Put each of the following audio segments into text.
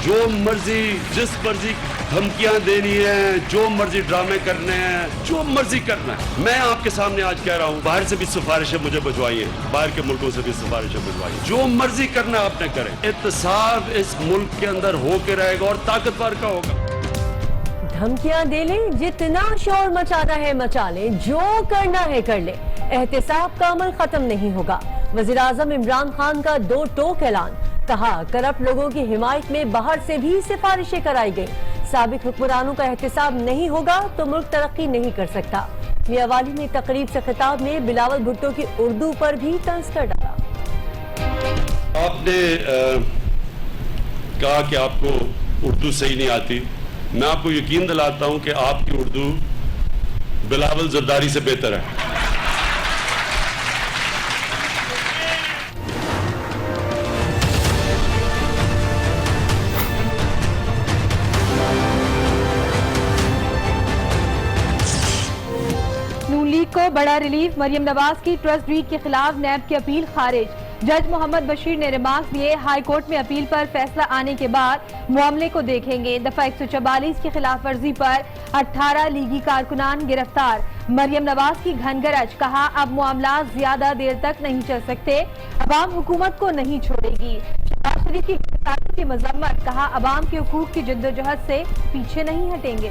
جو مرضی جس مرضی دھمکیاں دینی ہیں, جو مرضی ڈرامے کرنے ہیں, جو مرضی کرنا ہے. میں آپ کے سامنے آج کہہ رہا ہوں, باہر سے بھی سفارشیں مجھے بھجوائیے, باہر کے ملکوں سے بھی سفارشیں بھجوائیے, جو مرضی کرنا آپ نے کریں. احتساب اس ملک کے اندر ہو کے رہے گا اور طاقتور کا ہوگا. دھمکیاں دے لیں, جتنا شور مچانا ہے مچا لیں, جو کرنا ہے کر لیں, احتساب کا عمل ختم نہیں ہوگا. وزیراعظم عمران خان کا دو ٹوک اعلان. کہا کرپٹ لوگوں کی حمایت میں باہر سے بھی سفارشیں کرائی گئی. سابق حکمرانوں کا احتساب نہیں ہوگا تو ملک ترقی نہیں کر سکتا. میاں والی میں تقریب سے خطاب میں بلاول بھٹو کی اردو پر بھی طنز کر ڈالا. آپ نے کہا کہ آپ کو اردو صحیح نہیں آتی. میں آپ کو یقین دلاتا ہوں کہ آپ کی اردو بلاول زرداری سے بہتر ہے. نون لیگ کو بڑا ریلیف. مریم نواز کی ٹرسٹ ڈیڈ کے خلاف نیب کی اپیل خارج. جج محمد بشیر نے ریمارکس دیے, ہائی کورٹ میں اپیل پر فیصلہ آنے کے بعد معاملے کو دیکھیں گے. دفعہ 144 کی خلاف ورزی پر 18 لیگی کارکنان گرفتار. مریم نواز کی گھن گرج. کہا اب معاملات زیادہ دیر تک نہیں چل سکتے, عوام حکومت کو نہیں چھوڑے گی. شہباز شریف کی گرفتاری کی مذمت. کہا عوام کے حقوق کی جدوجہد سے پیچھے نہیں ہٹیں گے.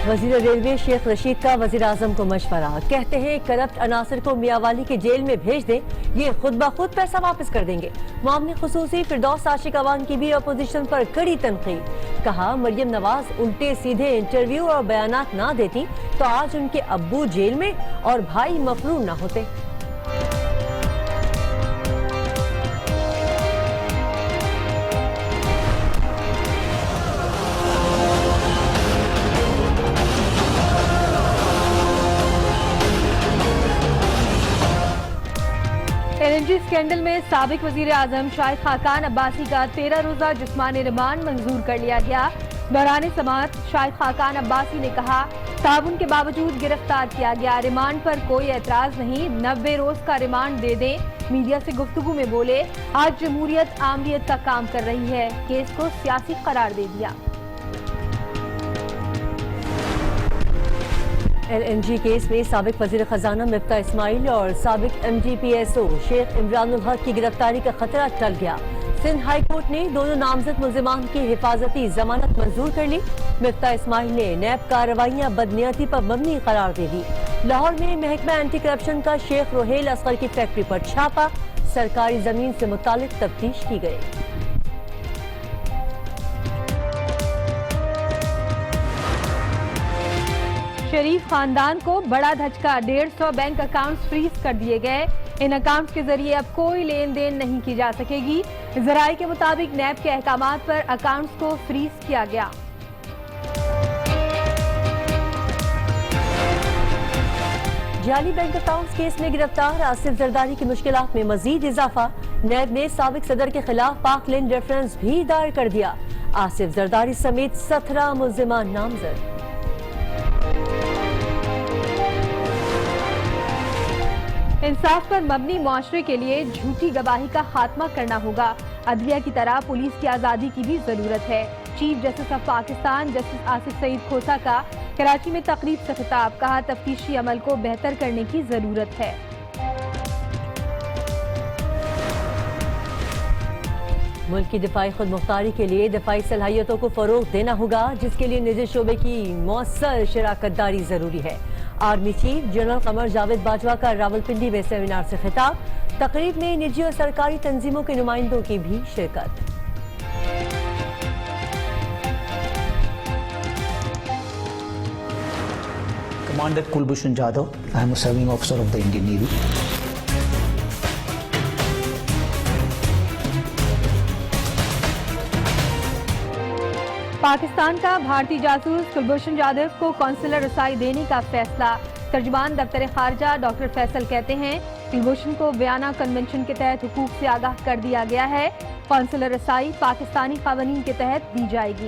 وزیر ریلوے شیخ رشید کا وزیر اعظم کو مشورہ. کہتے ہیں کرپٹ عناصر کو میاں والی کے جیل میں بھیج دیں, یہ خود بخود پیسہ واپس کر دیں گے. معاملے خصوصی فردوس عاشق اوان کی بھی اپوزیشن پر کڑی تنقید. کہا مریم نواز الٹے سیدھے انٹرویو اور بیانات نہ دیتی تو آج ان کے ابو جیل میں اور بھائی مفرور نہ ہوتے. LNG اسکینڈل میں سابق وزیر اعظم شاہد خاقان عباسی کا 13 روزہ جسمانی ریمانڈ منظور کر لیا گیا. دوران سماعت شاہد خاقان عباسی نے کہا تعاون کے باوجود گرفتار کیا گیا, ریمانڈ پر کوئی اعتراض نہیں, 90 روز کا ریمانڈ دے دیں. میڈیا سے گفتگو میں بولے آج جمہوریت آمریت کا کام کر رہی ہے, کیس کو سیاسی قرار دے دیا. LNG کیس میں سابق وزیر خزانہ مفتاح اسماعیل اور سابق MGPSO شیخ عمران الحق کی گرفتاری کا خطرہ ٹل گیا. سندھ ہائی کورٹ نے دونوں نامزد ملزمان کی حفاظتی ضمانت منظور کر لی. مفتاح اسماعیل نے نیب کارروائیاں بدنیتی پر مبنی قرار دے دی. لاہور میں محکمہ اینٹی کرپشن کا شیخ روہیل اصغر کی فیکٹری پر چھاپا, سرکاری زمین سے متعلق تفتیش کی گئی. شریف خاندان کو بڑا دھچکا, 150 بینک اکاؤنٹس فریز کر دیے گئے. ان اکاؤنٹس کے ذریعے اب کوئی لین دین نہیں کی جا سکے گی. ذرائع کے مطابق نیب کے احکامات پر اکاؤنٹس کو فریز کیا گیا. جعلی بینک اکاؤنٹس کیس میں گرفتار آصف زرداری کی مشکلات میں مزید اضافہ. نیب نے سابق صدر کے خلاف پاک لینڈ ریفرنس بھی دائر کر دیا. آصف زرداری سمیت 17 ملزمان نامزد. انصاف پر مبنی معاشرے کے لیے جھوٹی گواہی کا خاتمہ کرنا ہوگا. عدلیہ کی طرح پولیس کی آزادی کی بھی ضرورت ہے. Chief justice of Pakistan justice Asif Saeed Khosa کا کراچی میں تقریب سے خطاب. کہا تفتیشی عمل کو بہتر کرنے کی ضرورت ہے. ملک کی دفاعی خود مختاری کے لیے دفاعی صلاحیتوں کو فروغ دینا ہوگا, جس کے لیے نجی شعبے کی مؤثر شراکت داری ضروری ہے. Army chief general Qamar Javed Bajwa کا راولپنڈی میں سیمینار سے خطاب. تقریب میں نجی اور سرکاری تنظیموں کے نمائندوں کی بھی شرکت. Commander Kulbhushan Jadhav, I am a serving officer of the Indian Navy. Pakistan کا بھارتی جاسوس کلبھوشن جادھو کو قونصلر رسائی دینے کا فیصلہ. ترجمان دفتر خارجہ ڈاکٹر فیصل کہتے ہیں کلبھوشن کو ویانا کنونشن کے تحت حقوق سے آگاہ کر دیا گیا ہے. قونصلر رسائی پاکستانی قوانین کے تحت دی جائے گی.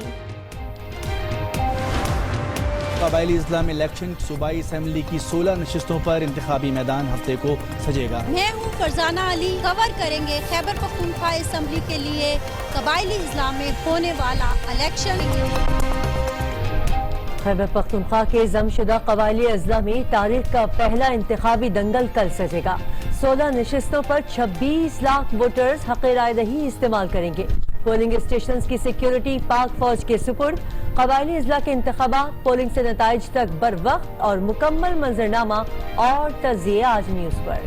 قبائلی اضلاع میں الیکشن، صوبائی اسمبلی کی 16 نشستوں پر انتخابی میدان ہفتے کو سجے گا۔ میں ہوں فرزانہ علی، کور کریں گے خیبر پختونخوا اسمبلی کے لیے قبائلی اضلاع میں ہونے والا الیکشن۔ خیبر پختونخوا کے ضم شدہ قبائلی اضلاع میں تاریخ کا پہلا انتخابی دنگل کل سجے گا۔ 16 نشستوں پر 26 لاکھ ووٹرز حق رائے دہی استعمال کریں گے۔ پولنگ اسٹیشنز کی سیکیورٹی پاک فوج کے سپرد۔ قبائلی اضلاع کے انتخابات پولنگ سے نتائج تک بر وقت اور مکمل منظرنامہ اور تجزیے آج نیوز پر۔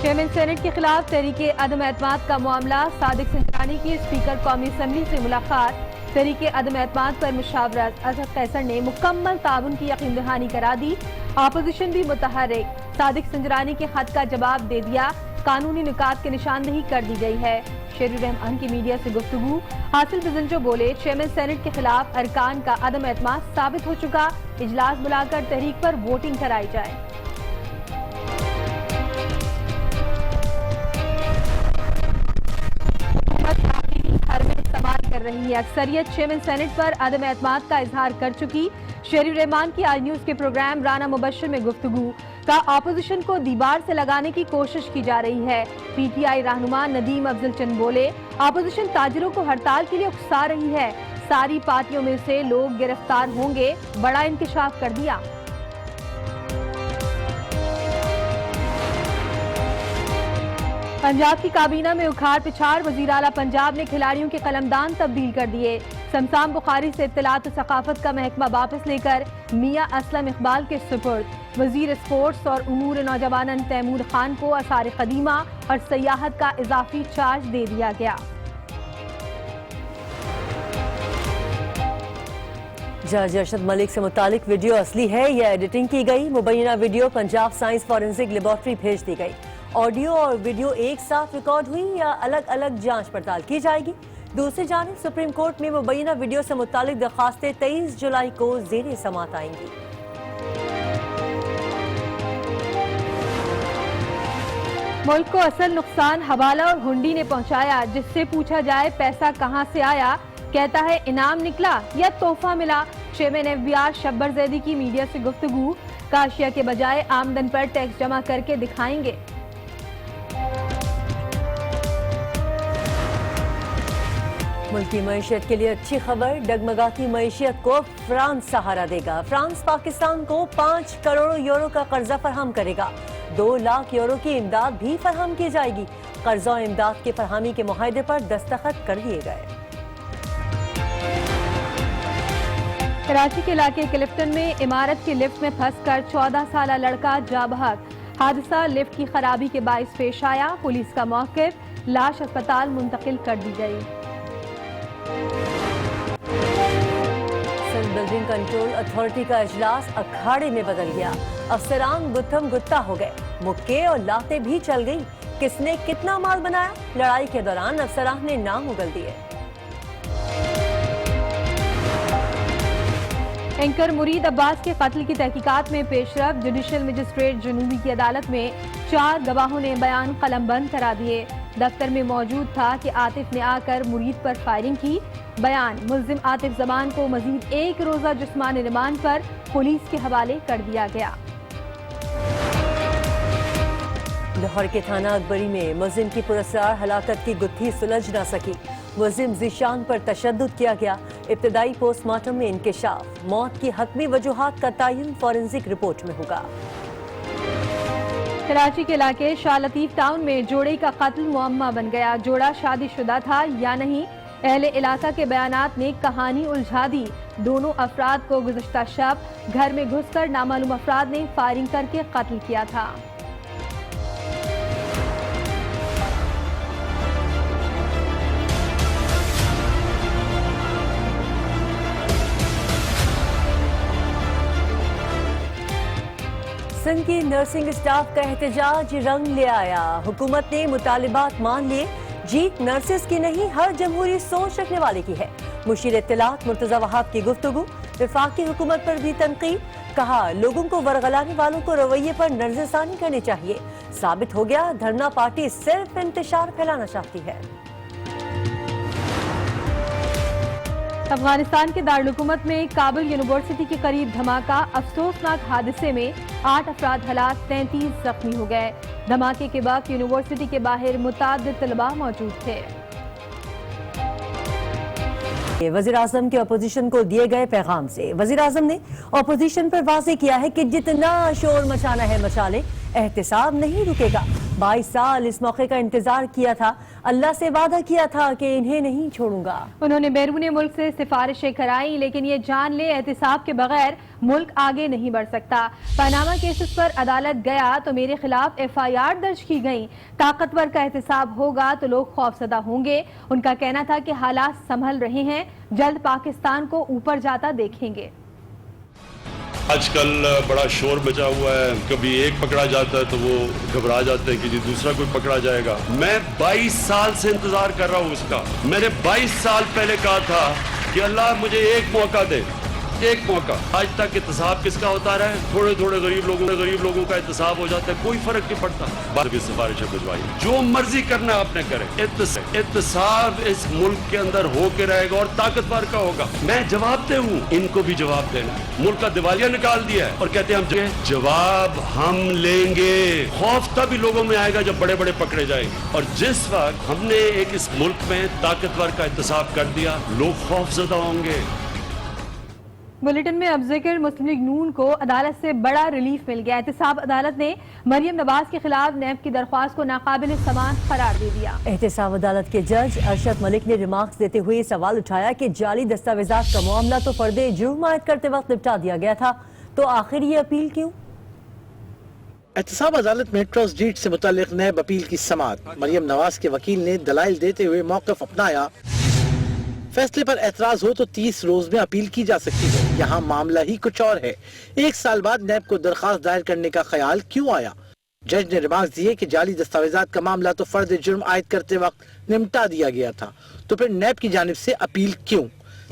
چیئرمین سینٹ کے خلاف تحریک عدم اعتماد کا معاملہ، صادق سنجرانی کی اسپیکر قومی اسمبلی سے ملاقات۔ تحریک عدم اعتماد پر مشاورت، اسد قیصر نے مکمل تعاون کی یقین دہانی کرا دی۔ اپوزیشن بھی متحرک، صادق سنجرانی کے خط کا جواب دے دیا، قانونی نکات کی نشاندہی کر دی گئی ہے۔ شیر الرحمان کی میڈیا سے گفتگو، حاصل بزنجو بولے چیئرمین سینٹ کے خلاف ارکان کا عدم اعتماد ثابت ہو چکا، اجلاس بلا کر تحریک پر ووٹنگ کرائی جائے۔ ہر میں استعمال کر رہی ہے، اکثریت چیئرمین سینٹ پر عدم اعتماد کا اظہار کر چکی۔ شیر الرحمان کی آج نیوز کے پروگرام رانا مبشر میں گفتگو، کا اپوزیشن کو دیوار سے لگانے کی کوشش کی جا رہی ہے۔ پی ٹی آئی رہنما ندیم افضل چند بولے اپوزیشن تاجروں کو ہڑتال کے لیے اکسا رہی ہے، ساری پارٹیوں میں سے لوگ گرفتار ہوں گے، بڑا انکشاف کر دیا۔ پنجاب کی کابینہ میں اکھاڑ پچھاڑ، وزیر اعلیٰ پنجاب نے کھلاڑیوں کے قلمدان تبدیل کر دیے۔ سمسام بخاری سے اطلاعات و ثقافت کا محکمہ واپس لے کر میاں اسلم اقبال کے سپرد۔ وزیر اسپورٹس اور امور نوجوانان تیمور خان کو آثار قدیمہ اور سیاحت کا اضافی چارج دے دیا گیا۔ جج ارشد ملک سے متعلق ویڈیو اصلی ہے یا ایڈیٹنگ کی گئی؟ مبینہ video Punjab science forensic laboratory بھیج دی گئی۔ آڈیو اور ویڈیو ایک ساتھ ریکارڈ ہوئی یا الگ الگ جانچ پڑتال کی جائے گی؟ دوسری جانب سپریم کورٹ میں مبینہ ویڈیو سے متعلق درخواستیں 23 جولائی کو زیر سماعت آئیں گی۔ ملک کو اصل نقصان حوالہ اور ہنڈی نے پہنچایا، جس سے پوچھا جائے پیسہ کہاں سے آیا، کہتا ہے انعام نکلا یا تحفہ ملا۔ چیئرمین ایف بی آر شبر زیدی کی میڈیا سے گفتگو، کاشیا کے بجائے آمدن پر ٹیکس جمع کر کے دکھائیں گے۔ ملکی معیشت کے لیے اچھی خبر، ڈگمگاتی معیشت کو فرانس سہارا دے گا۔ فرانس پاکستان کو 5 کروڑ یورو کا قرضہ فراہم کرے گا۔ 2 لاکھ یورو کی امداد بھی فراہم کی جائے گی۔ قرضہ و امداد کی فراہمی کے معاہدے پر دستخط کر دیے گئے۔ کراچی کے علاقے کلفٹن میں عمارت کی لفٹ میں پھنس کر 14 سالہ لڑکا جاں بحق۔ حادثہ لفٹ کی خرابی کے باعث پیش آیا، پولیس کا موقف، لاش اسپتال منتقل کر دی گئی۔ سندھ بلڈنگ کنٹرول اتھارٹی کا اجلاس اکھاڑے میں بدل گیا۔ افسران گتھم گتا ہو گئے، مکے اور لاتیں بھی چل گئی۔ کس نے کتنا مال بنایا؟ لڑائی کے دوران افسران نے نام اگل دیے۔ اینکر مرید عباس کے قتل کی تحقیقات میں پیش رفت، جوڈیشل مجسٹریٹ جنوبی کی عدالت میں 4 گواہوں نے بیان قلم بند کرا دیے۔ دفتر میں موجود تھا کہ عاطف نے آ کر مرید پر فائرنگ کی۔ بیان، ملزم عاطف زمان کو مزید 1 روزہ جسمانی ریمانڈ پر پولیس کے حوالے کر دیا گیا۔ لاہور کے تھانہ اکبری میں ملزم کی پراسرار ہلاکت کی گتھی سلجھ نہ سکی۔ ملزم ذیشان پر تشدد کیا گیا۔ ابتدائی پوسٹ مارٹم میں انکشاف، موت کی حتمی وجوہات کا تعین فورنسک رپورٹ میں ہوگا۔ کراچی کے علاقے شاہ لطیف ٹاؤن میں جوڑے کا قتل معمہ بن گیا۔ جوڑا شادی شدہ تھا یا نہیں، اہل علاقہ کے بیانات نے کہانی الجھا دی۔ دونوں افراد کو گزشتہ شب گھر میں گھس کر نامعلوم افراد نے فائرنگ کر کے قتل کیا تھا۔ سندھ کی نرسنگ اسٹاف کا احتجاج رنگ لے آیا۔ حکومت نے مطالبات مان لیے۔ جیت نرسز کی نہیں، ہر جمہوری سوچ رکھنے والے کی ہے۔ مشیر اطلاعات مرتضی وہاب کی گفتگو، وفاقی حکومت پر بھی تنقید، کہا لوگوں کو ورغلانے والوں کو رویے پر نظر ثانی کرنی چاہیے۔ ثابت ہو گیا دھرنا پارٹی صرف انتشار پھیلانا چاہتی ہے۔ अफगानिस्तान के दारुल-हुकूमत में काबुल यूनिवर्सिटी के करीब धमाका। अफसोसनाक हादसे में 8 अफराद हलाक, 33 जख्मी हो गए। धमाके के वक्त यूनिवर्सिटी के बाहर मुताद्दिद तलबा मौजूद थे। वज़ीर आज़म के अपोजिशन को दिए गए पैगाम से वज़ीर आज़म ने अपोजिशन पर वाज़ेह किया है कि जितना शोर मचाना है मचा ले, एहतिसाब नहीं रुकेगा। 22 साल इस मौके का इंतजार किया था, अल्लाह से वादा किया था कि इन्हें नहीं छोड़ूंगा। उन्होंने बैरून मुल्क से सिफारिशें कराई, लेकिन ये जान ले एहतिसाब के बगैर मुल्क आगे नहीं बढ़ सकता। पनामा केसेस पर अदालत गया तो मेरे खिलाफ FIR दर्ज की गई। ताकतवर का एहतिसाब होगा तो लोग खौफजदा होंगे। उनका कहना था कि हालात संभल रहे हैं, जल्द पाकिस्तान को ऊपर जाता देखेंगे। आजकल बड़ा शोर मचा हुआ है, कभी एक पकड़ा जाता है तो वो घबरा जाते हैं कि जी दूसरा कोई पकड़ा जाएगा। मैं 22 साल से इंतजार कर रहा हूँ इसका। मैंने 22 साल पहले कहा था कि अल्लाह मुझे एक मौका दे, एक मौका। आज तक एहतसाब किसका होता रहा है? थोड़े थोड़े गरीब लोगों का एहतसाब हो जाता है, कोई फर्क नहीं पड़ता। बाद की सिफारिशें भिजवाई, जो मर्जी करना आपने करे। एहतसाब इस मुल्क के अंदर हो के रहेगा और ताकतवर का होगा। मैं जवाबदेह हूँ, इनको भी जवाब देना। मुल्क का दिवालिया निकाल दिया है और कहते हैं हम जवाब हम लेंगे। खौफ तभी लोगों में आएगा जब बड़े बड़े पकड़े जाएंगे। और जिस वक्त हमने एक इस मुल्क में ताकतवर का एहतसाब कर दिया, लोग खौफजदा होंगे। बुलेटिन में अब जिक्र मुस्लिम लीग नून को अदालत से बड़ा रिलीफ मिल गया। एहतिसाब अदालत ने मरियम नवाज के खिलाफ नैब की दरख्वास्त को नाकाबिल समाअत करार दे दिया। एहतिसाब अदालत के जज अरशद मलिक ने रिमार्क्स देते हुए सवाल उठाया कि जाली दस्तावेजात का मामला तो फर्दे जुर्म आयद करते वक्त निपटा दिया गया था, तो आखिर ये अपील क्यों? एहतिसाब अदालत में ट्रस्ट डीड से मुतालिक नैब अपील की समाअत। मरियम नवाज के वकील ने दलाइल देते हुए मौक़िफ़ अपनाया। फैसले पर एतराज हो तो 30 रोज में अपील की जा सकती है। यहाँ मामला ही कुछ और है। 1 साल बाद नैब को दरख्वास्त दायर करने का ख्याल क्यों आया? जज ने रिमार्क्स दिए कि जाली दस्तावेजात का मामला तो फर्द जुर्म आयद करते वक्त निपटा दिया गया था, तो फिर नैब की जानिब से अपील क्यों?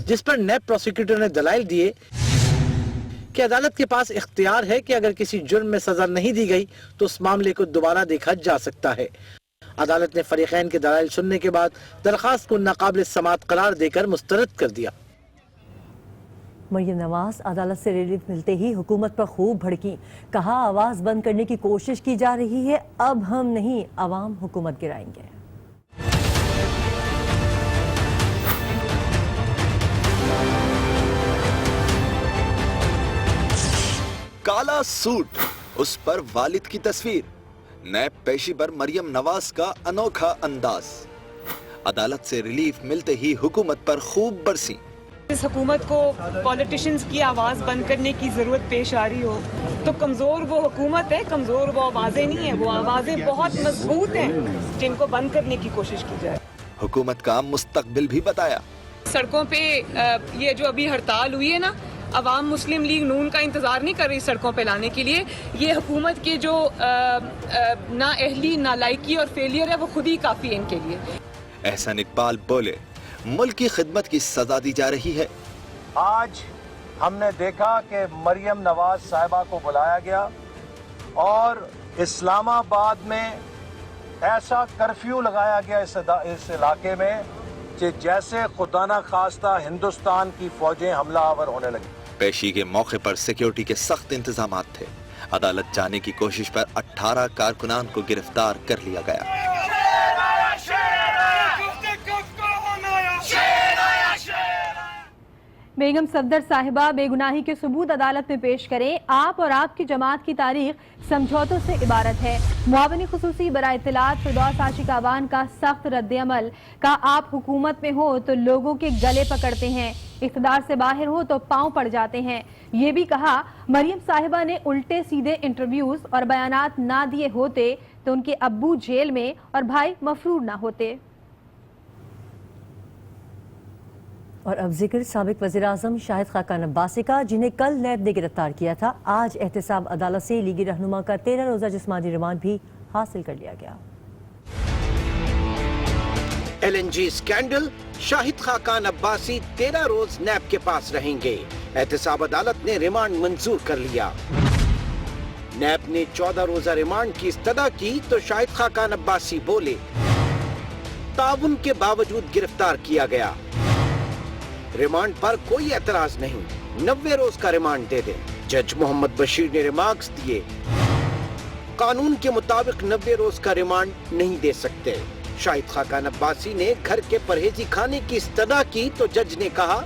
जिस पर नैब प्रोसिक्यूटर ने दलाइल दिए कि अदालत के पास इख्तियार है कि अगर किसी जुर्म में सजा नहीं दी गई तो उस मामले को दोबारा देखा जा सकता है। अदालत ने फरीकैन के दलाइल सुनने के बाद दरखास्त को नाकाबिल समाअत करार देकर मुस्तरद कर दिया। मरियम नवाज अदालत से रिलीफ मिलते ही हुकूमत पर खूब भड़की। कहा आवाज बंद करने की कोशिश की जा रही है, अब हम नहीं अवाम हुकूमत गिराएंगे। काला सूट, उस पर वालिद की तस्वीर। नैब पेशी पर मरियम नवाज का अनोखा अंदाज। अदालत से रिलीफ मिलते ही हुकूमत पर खूब बरसी। इस हुकूमत को पॉलिटिशियंस की आवाज बंद करने की जरूरत पेश आ रही हो तो कमजोर वो हुकूमत है, कमजोर वो आवाजें नहीं है, वो आवाजें बहुत मजबूत हैं जिनको बंद करने की कोशिश की जाए। हुकूमत का मुस्तकबिल भी बताया। सड़कों पे ये जो अभी हड़ताल हुई है ना, अवाम मुस्लिम लीग नून का इंतजार नहीं कर रही सड़कों पे लाने के लिए। ये हुकूमत के जो नाअहली, नालायकी और फेलियर है वो खुद ही काफी है इनके लिए। एहसन इकबाल बोले, मुल्क की खिदमत की सजा दी जा रही है। आज हमने देखा कि मरियम नवाज साहिबा को बुलाया गया और इस्लामाबाद में ऐसा कर्फ्यू लगाया गया इस इलाके में कि जैसे खुदा ना खास्ता हिंदुस्तान की फौजें हमलावर होने लगी। पेशी के मौके पर सिक्योरिटी के सख्त इंतजामात थे। अदालत जाने की कोशिश पर 18 कारकुनान को गिरफ्तार कर लिया गया। बेगम सफदर साहिबा बेगुनाही के सबूत अदालत में पेश करें। आप और आपकी जमात की तारीख समझौतों से इबारत है। मुआवनी खुसूसी बराए इत्तलात फिरदौस आशिकावान का सख्त रद्द-ए-अमल का आप हुकूमत में हो तो लोगों के गले पकड़ते हैं, इख्तिदार से बाहर हो तो पांव पड़ जाते हैं। ये भी कहा मरियम साहिबा ने उल्टे सीधे इंटरव्यूज और बयानात ना दिए होते तो उनके अब्बू जेल में और भाई मफरूर ना होते। और अब जिक्र साबिक वज़ीर आज़म शाहिद खाकान अब्बासी का, जिन्हें कल नैब ने गिरफ्तार किया था। आज एहतिसाब अदालत से लीगी रहनुमा का 13 रोज़ा जिस्मानी रिमांड भी हासिल कर लिया गया। LNG स्कैंडल, शाहिद खाकान अब्बासी 13 रोज नैब के पास रहेंगे। एहतिसाब अदालत ने रिमांड मंजूर कर लिया। नैब ने 14 रोजा रिमांड की इस्तदा की तो शाहिद खाकान अब्बासी बोले, ताउन के बावजूद गिरफ्तार किया गया। रिमांड पर कोई एतराज नहीं, 90 रोज का रिमांड दे दे। जज मोहम्मद बशीर ने रिमार्क्स दिए, कानून के मुताबिक 90 रोज का रिमांड नहीं दे सकते। शाहिद खाकान अब्बासी ने घर के परहेजी खाने की इस्तदा की तो जज ने कहा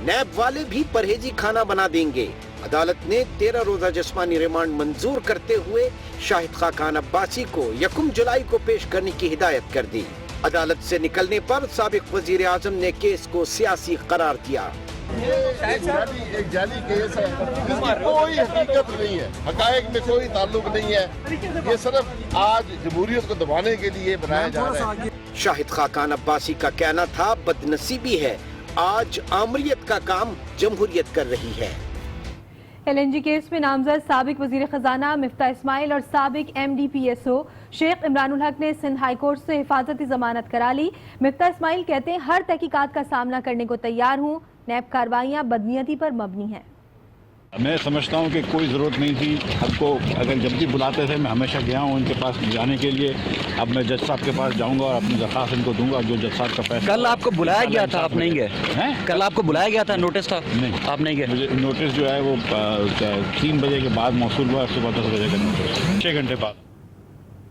नैब वाले भी परहेजी खाना बना देंगे। अदालत ने 13 रोजा जिस्मानी रिमांड मंजूर करते हुए शाहिद खाकान अब्बासी को 1 जुलाई को पेश करने की हिदायत कर दी। अदालत से निकलने पर साबिक वजीर आजम ने केस को सियासी करार दिया। एक जाली केस है जिसकी कोई हकीकत नहीं है, हकायक में कोई ताल्लुक नहीं है, ये सिर्फ आज जमहूरियत को दबाने के लिए बनाया जा रहा है। शाहिद खाकान अब्बासी का कहना था बदनसीबी है, आज आमरीत का काम जमहूरियत कर रही है। LNG केस में नामजद साबिक वजीर खजाना मिफ्ता इस्माइल और साबिक MDPSO शेख इमरानुल हक ने सिंध हाई कोर्ट से हिफाजती जमानत करा ली। मिफ्ता इस्माइल कहते हैं हर तहकीकात का सामना करने को तैयार हूँ, नैब कार्रवाइयाँ बदनीयती पर मबनी हैं। मैं समझता हूँ कि कोई ज़रूरत नहीं थी हमको, अगर जब भी बुलाते थे मैं हमेशा गया हूँ उनके पास जाने के लिए। अब मैं जज साहब के पास जाऊँगा और अपनी दरख्वास्त इनको दूंगा जो जज साहब का फैसला। कल आपको बुलाया गया था, आप नहीं गए हैं? कल आपको बुलाया गया था, नोटिस था? नहीं, आप नहीं गए। मुझे नोटिस जो है वो 3 बजे के बाद मौसूल हुआ, सुबह 10 बजे का नोटिस, 6 घंटे बाद।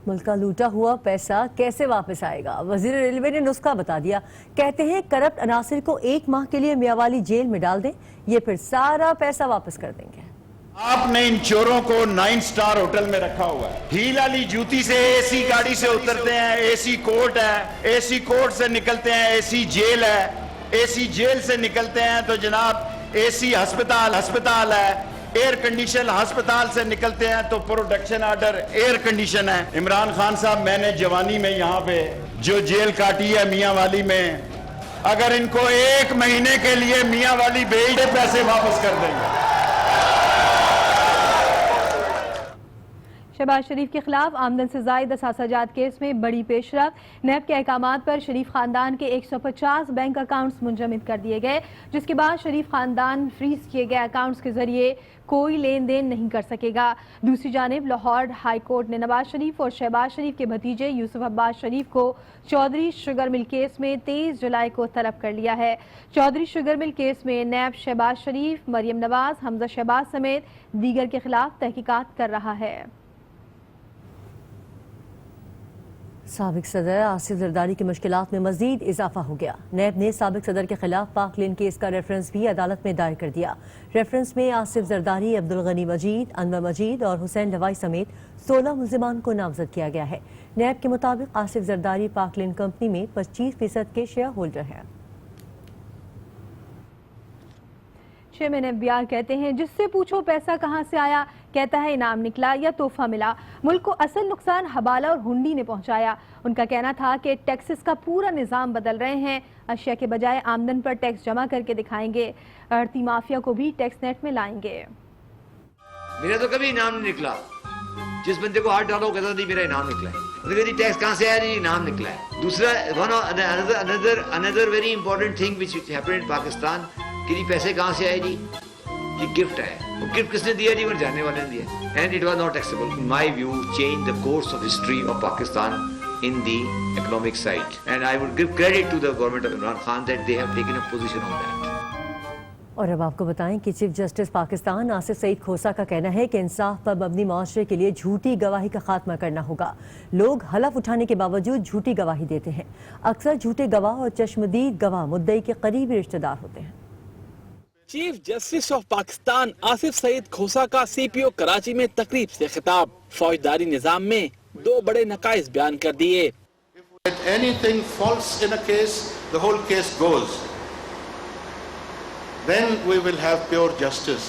मुल्क का लूटा हुआ पैसा कैसे वापस आएगा? वजीर रेलवे ने नुस्खा बता दिया। कहते हैं करप्ट अनासिर को 1 माह के लिए मियांवाली जेल में डाल दें, ये फिर सारा पैसा वापस कर देंगे। आपने इन चोरों को 9 स्टार होटल में रखा हुआ है। हील वाली जूती से AC गाड़ी से उतरते हैं, AC कोर्ट है, AC कोर्ट से निकलते हैं, AC जेल है, AC जेल से निकलते हैं तो जनाब AC हस्पताल है, एयर कंडीशन अस्पताल से निकलते हैं तो प्रोडक्शन ऑर्डर एयर कंडीशन है। इमरान खान साहब, मैंने जवानी में यहाँ पे जो जेल काटी है मियाँ वाली में, अगर इनको 1 महीने के लिए मियाँ वाली भेज दे पैसे वापस कर देंगे। शहबाज शरीफ के खिलाफ आमदन से जायद असासाजात केस में बड़ी पेशरफ। नैब के अहकामात पर शरीफ खानदान के 150 बैंक अकाउंट्स मुंजमद कर दिए गए, जिसके बाद शरीफ खानदान फ्रीज किए गए अकाउंट्स के जरिए कोई लेन देन नहीं कर सकेगा। दूसरी जानिब लाहौर हाई कोर्ट ने नवाज शरीफ और शहबाज शरीफ के भतीजे यूसुफ अब्बास शरीफ को चौधरी शुगर मिल केस में 23 जुलाई को तलब कर लिया है। चौधरी शुगर मिल केस में नैब शहबाज शरीफ, मरियम नवाज, हमजा शहबाज समेत दीगर के खिलाफ तहकीकात कर रहा है। साबिक सदर आसिफ जरदारी की मुश्किलात में मजीद इजाफा हो गया। नैब ने साबिक सदर के खिलाफ पाक लेन केस का रेफरेंस भी अदालत में दायर कर दिया। रेफरेंस में आसिफ जरदारी, अब्दुल गनी मजीद, अनवर मजीद और हुसैन लवाई समेत 16 मुल्जिमान को नामजद किया गया है। नैब के मुताबिक आसिफ जरदारी पाक लेन कंपनी में 25% के शेयर होल्डर हैं। चेयरमैन FBR कहते हैं जिससे पूछो पैसा कहां से आया, कहता है इनाम निकला या तोहफा मिला। मुल्क को असल नुकसान हवाला और हुंडी ने पहुंचाया। उनका कहना था कि टैक्सेस का पूरा निज़ाम बदल रहे हैं, अशिया के बजाय आमदन पर टैक्स जमा करके दिखाएंगे, आड़ती माफिया को भी टैक्स नेट में लाएंगे। मेरा तो कभी इनाम नहीं निकला। जिस बंदे को $8 कहता नहीं मेरा इनाम निकला है, टैक्स कहाँ से आया? नहीं, इनाम निकला है। दूसरा another very important thing which happened in Pakistan कि जी पैसे कहाँ से आए जी? ये गिफ्ट है। वो गिफ्ट किसने दिया जी? वो जाने वाले ने दिया। And it was not taxable. In my view change the course of history of Pakistan in the economic side, and I would give credit to the government of Imran Khan that they have taken a position on that. और अब आपको बताएं कि chief justice Pakistan Asif Saeed Khosa का कहना है कि इंसाफ पर मबनी माशरे के लिए झूठी गवाही का खात्मा करना होगा। लोग हलफ उठाने के बावजूद झूठी गवाही देते हैं। अक्सर झूठे गवाह और चश्मदीद गवाह मुद्दई के करीबी रिश्तेदार होते हैं। Chief justice of Pakistan Asif Saeed Khosa का CPO कराची में तकरीब से खिताब। फौजदारी निजाम में 2 बड़े नकाइस बयान कर दिए। If anything false in a case, the whole case goes. Then we will have pure justice.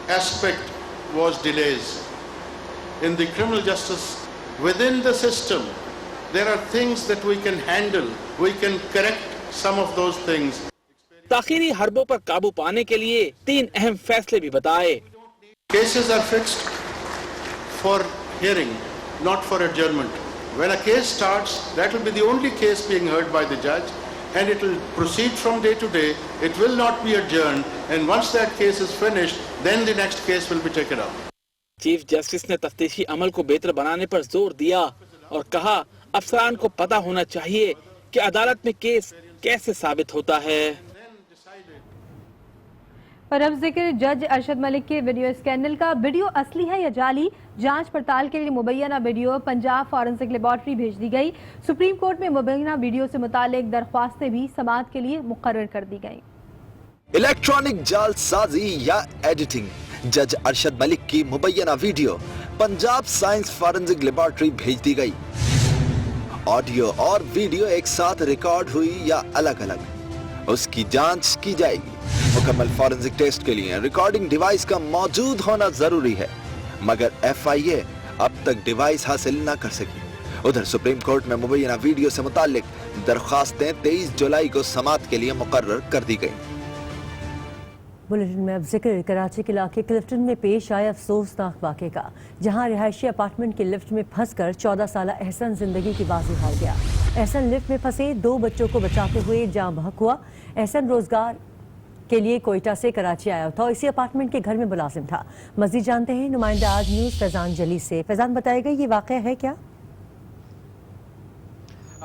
Aspect was delays. In the criminal justice, within the system, there are things that we can handle. We can correct some of those things. ताखीरी हरबों पर काबू पाने के लिए 3 अहम फैसले भी बताए। Cases are fixed for hearing, not for adjournment. When a case starts, that will be the only case being heard by the judge, and it will proceed from day to day. It will not be adjourned, and once that case is finished, then the next case will be taken up. Chief justice ने तफ्तीशी अमल को बेहतर बनाने पर जोर दिया और कहा अफसरान को पता होना चाहिए कि अदालत में केस कैसे साबित होता है। और अब जिक्र जज अरशद मलिक के वीडियो स्कैंडल का। वीडियो असली है या जाली, जांच पड़ताल के लिए मुबैना वीडियो पंजाब फॉरेंसिक लेबॉर्ट्री भेज दी गई। सुप्रीम कोर्ट में मुबैना वीडियो से मुतालिक दरख्वास्तें भी समाअत के लिए मुकर्रर कर दी गई। इलेक्ट्रॉनिक जालसाजी या एडिटिंग, जज अरशद मलिक की मुबैना video Punjab science forensic laboratory भेज दी गई। ऑडियो और वीडियो एक साथ रिकॉर्ड हुई या अलग अलग, उसकी जांच की जाएगी। मुकम्मल फॉरेंसिक टेस्ट के लिए रिकॉर्डिंग डिवाइस का मौजूद होना जरूरी है, मगर FIA अब तक डिवाइस हासिल न कर सकी। उधर सुप्रीम कोर्ट में मुबैना वीडियो से मुतालिक दरख्वास्तें 23 जुलाई को समाअत के लिए मुकर्रर कर दी गई। बुलेटिन में अब जिक्र कराची के इलाके क्लिफ्टन में पेश आए अफसोसनाक वाक़े का, जहां रिहायशी अपार्टमेंट की लिफ्ट में फंसकर 14 साल एहसन जिंदगी की बाजी हार गया। एहसन लिफ्ट में फंसे 2 बच्चों को बचाते हुए जाँ बहक हुआ। एहसन रोजगार के लिए कोयटा से कराची आया था और इसी अपार्टमेंट के घर में मुलाजिम था। मजीद जानते हैं नुमाइंदा आज न्यूज़ फैजान जली से। फैजान, बताएगा ये वाक़या है क्या?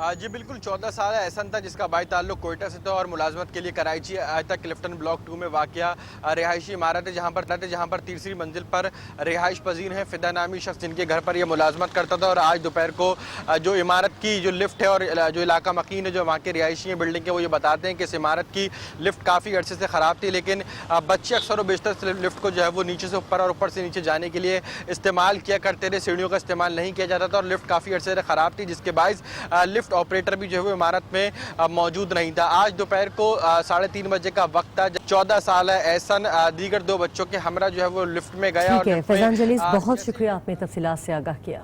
जी बिल्कुल, 14 साल एहसन था जिसका बाई ताल्लुक कोयटा से था और मुलाजमत के लिए कराची आया था। क्लिफ्टन ब्लॉक 2 में वाक़या रिहायशी इमारत है जहाँ पर तीसरी मंजिल पर रिहाइश पजीर है फिदा नामी शख्स, जिनके घर पर यह मुलाजमत करता था। और आज दोपहर को जो इमारत की जो लिफ्ट है और जो इलाका मकीन है, जो वहाँ के रिहायशी बिल्डिंग के, वो ये बताते हैं कि इस इमारत की लिफ्ट काफ़ी अरसे से ख़राब थी, लेकिन बच्चे अक्सर व बेशतर लिफ्ट को जो है वो नीचे से ऊपर और ऊपर से नीचे जाने के लिए इस्तेमाल किया करते थे। सीढ़ियों का इस्तेमाल नहीं किया जाता था और लिफ्ट काफ़ी अरसे से ख़राब थी, जिसके बायस लिफ्ट ऑपरेटर भी जो है वो इमारत में मौजूद नहीं था। आज दोपहर को 3:30 बजे का वक्त था। 14 साल एहसन दीगर 2 बच्चों के हमरा जो है वो लिफ्ट में गया। ठीक है फैजान जलीस, बहुत शुक्रिया, आपने तफसीलात से आगाह किया।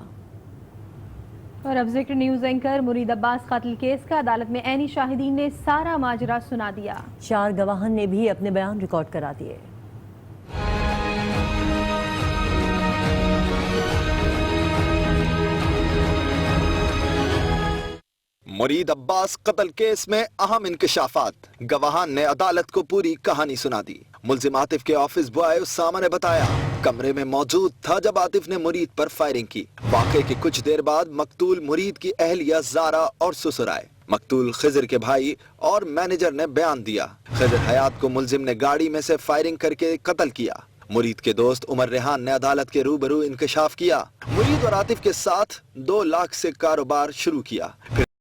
और अब जिक्र न्यूज़ एंकर मुरीद अब्बास कातिल केस का। अदालत में ऐनी शाहिदीन ने सारा माजरा सुना दिया। 4 गवाहान ने भी अपने बयान रिकॉर्ड करा दिए। मुरीद अब्बास कत्ल केस में अहम इंकशाफात, गवाहान ने अदालत को पूरी कहानी सुना दी। मुल्जिम आतिफ के ऑफिस बॉय उसामा ने बताया कमरे में मौजूद था जब आतिफ ने मुरीद पर फायरिंग की। वाक़े की कुछ देर बाद मकतूल मुरीद की अहलिया ज़ारा और ससुर आए। मकतूल खिजर के भाई और मैनेजर ने बयान दिया। खिजर हयात को मुल्जिम ने गाड़ी में से फायरिंग करके कत्ल किया। मुरीद के दोस्त उमर रेहान ने अदालत के रूबरू इंकशाफ किया। मुरीद और आतिफ के साथ 2 लाख से कारोबार शुरू किया, फिर